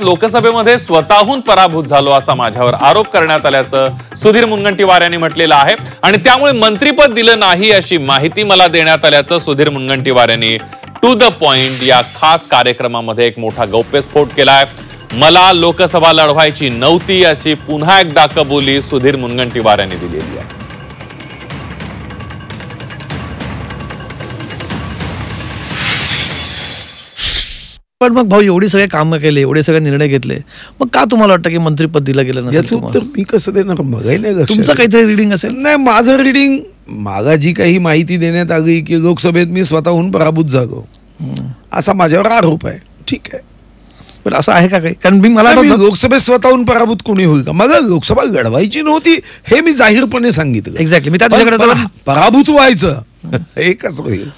लोकसभेमध्ये स्वतःहून पराभूत झालो असा माझ्यावर आरोप करण्यात आल्याचं सुधीर मुनगंटीवार यांनी म्हटलेलं आहे आणि त्यामुळे मंत्रिपद दिलं नाही अशी माहिती मला देण्यात आल्याचं सुधीर मुनगंटीवार यांनी टू द पॉइंट या खास कार्यक्रमामध्ये एक मोठा गौप्यस्फोट केलाय. मला लोकसभा लढवायची नव्हती अशी पुन्हा एकदा कबुली सुधीर मुनगंटीवार यांनी दिलेली आहे. पण मग भाऊ एवढी सगळे कामं केले, एवढे सगळे निर्णय घेतले, मग का तुम्हाला वाटतं की मंत्रिपद दिलं गेलं नसेल? याचं उत्तर मी कसं देणार? बघाय नाही तुमचं काहीतरी रिडिंग असेल. नाही, माझं रिडिंग, मला जी काही माहिती देण्यात आली की लोकसभेत मी स्वतःहून पराभूत झालो असा माझ्यावर आरोप आहे. ठीक आहे, पण असं आहे का काही? कारण मला लोकसभेत स्वतःहून पराभूत कोणी होईल का? मला लोकसभा लढवायची नव्हती हे मी जाहीरपणे सांगितलं. एक्झॅक्टली, मी त्याच्याकडे पराभूत व्हायचं एकच होईल.